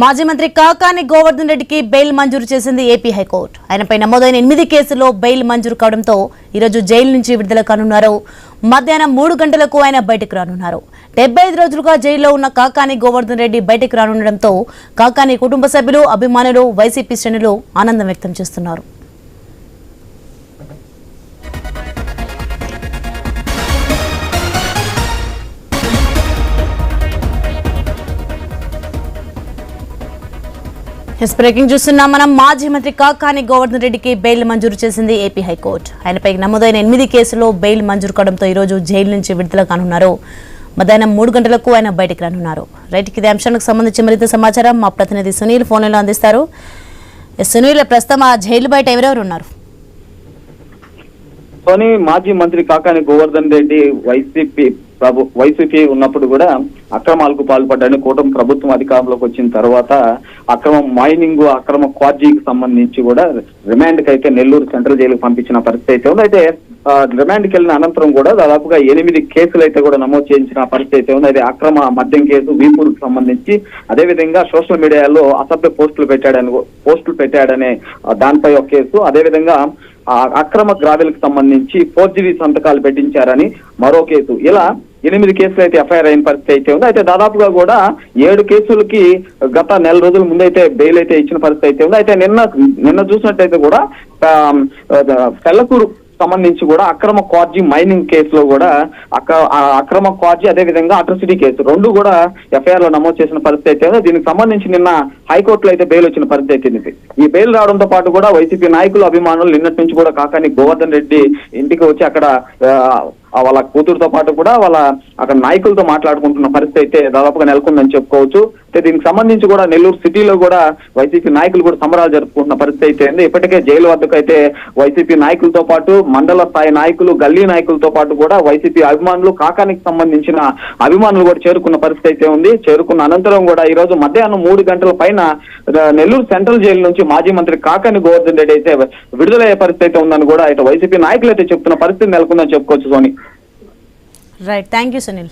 మాజీ మంత్రి కాకాని గోవర్ధన్ రెడ్డికి బెయిల్ మంజూరు చేసింది ఏపీ హైకోర్టు. ఆయనపై నమోదైన 8 కేసుల్లో బెయిల్ మంజూరు కావడంతో ఈరోజు జైలు నుంచి విడుదల కానున్నారు. మధ్యాహ్నం 3 గంటలకు ఆయన బయటకు రానున్నారు. 75 రోజులుగా జైల్లో ఉన్న కాకాని గోవర్ధన్ రెడ్డి బయటకు రానుండడంతో కాకాని కుటుంబ సభ్యులు, అభిమానులు, వైసీపీ శ్రేణులు ఆనందం వ్యక్తం చేస్తున్నారు. బ్రేకింగ్ చూస్తున్నాం మనం. మాజీ మంత్రి కాకాని గోవర్ధన్ రెడ్డికి బెయిల్ మంజూరు చేసింది ఏపీ హైకోర్టు. ఆయనపై నమోదైన 8 కేసుల్లో బెయిల్ మంజూరు కావడంతో ఈరోజు జైలు నుంచి విడుదల కానున్నారు. మధ్యాహ్నం 3 గంటలకు ఆయన బయటకు రానున్నారు. రైట్, ఇదే అంశానికి సంబంధించి మరింత సమాచారం మా ప్రతినిధి సునీల్ ఫోన్లో అందిస్తారు. సునీల్, ప్రస్తుతం ఆ జైలు బయట ఎవరెవరు ఉన్నారు? మాజీ మంత్రి కాకాని గోవర్ధన్ రెడ్డి వైసీపీ ఉన్నప్పుడు కూడా అక్రమాలకు పాల్పడ్డాడని కూటమి ప్రభుత్వం అధికారంలోకి వచ్చిన తర్వాత అక్రమ మైనింగ్, అక్రమ క్వార్జీకి సంబంధించి కూడా రిమాండ్ కి అయితే నెల్లూరు సెంట్రల్ జైలుకు పంపించిన పరిస్థితి అయితే ఉంది. అయితే రిమాండ్కి వెళ్ళిన అనంతరం కూడా దాదాపుగా 8 కేసులు అయితే కూడా నమోదు చేయించిన పరిస్థితి అయితే ఉంది. అయితే అక్రమ మద్యం కేసు వీపూర్కి సంబంధించి, అదేవిధంగా సోషల్ మీడియాలో అసభ్య పోస్టులు పెట్టాడనే దానిపై ఒక కేసు, అదేవిధంగా అక్రమ గ్రావెల్కి సంబంధించి ఫోర్జరీ సంతకాలు పెట్టించారని మరో కేసు, ఇలా 8 కేసులు అయితే ఎఫ్ఐఆర్ అయిన పరిస్థితి అయితే ఉంది. అయితే దాదాపుగా కూడా 7 కేసులకి గత నెల రోజుల ముందైతే బెయిల్ అయితే ఇచ్చిన పరిస్థితి అయితే ఉంది. అయితే నిన్న చూసినట్టయితే కూడా పెళ్లకూరు సంబంధించి కూడా అక్రమ క్వార్జీ మైనింగ్ కేసులో కూడా అక్రమ క్వార్జీ, అదేవిధంగా అట్రాసిటీ కేసు 2 కూడా ఎఫ్ఐఆర్ లో నమోదు చేసిన పరిస్థితి అయితే దీనికి సంబంధించి నిన్న హైకోర్టులో అయితే బెయిల్ వచ్చిన పరిస్థితి అయితే ఈ బెయిల్ రావడంతో పాటు కూడా వైసీపీ నాయకులు, అభిమానులు నిన్నటి నుంచి కూడా కాకాని గోవర్ధన్ రెడ్డి ఇంటికి వచ్చి అక్కడ వాళ్ళ కూతురుతో పాటు కూడా వాళ్ళ అక్కడ నాయకులతో మాట్లాడుకుంటున్న పరిస్థితి అయితే దాదాపుగా నెలకొందని చెప్పుకోవచ్చు. అయితే దీనికి సంబంధించి కూడా నెల్లూరు సిటీలో కూడా వైసీపీ నాయకులు కూడా సంబరాలు జరుపుకుంటున్న పరిస్థితి అయితే ఉంది. ఇప్పటికే జైలు వద్దకు అయితే వైసీపీ నాయకులతో పాటు మండల స్థాయి నాయకులు, గల్లీ నాయకులతో పాటు కూడా వైసీపీ అభిమానులు, కాకానికి సంబంధించిన అభిమానులు కూడా చేరుకున్న పరిస్థితి అయితే ఉంది. చేరుకున్న అనంతరం కూడా ఈ రోజు మధ్యాహ్నం 3 గంటల పైన నెల్లూరు సెంట్రల్ జైలు నుంచి మాజీ మంత్రి కాకాని గోవర్ధన్ రెడ్డి అయితే విడుదలయ్యే పరిస్థితి అయితే ఉందని కూడా అయితే వైసీపీ నాయకులు అయితే చెప్తున్న పరిస్థితి నెలకొందని చెప్పుకోవచ్చు. సోని, రైట్, థ్యాంక్ యూ సునీల్.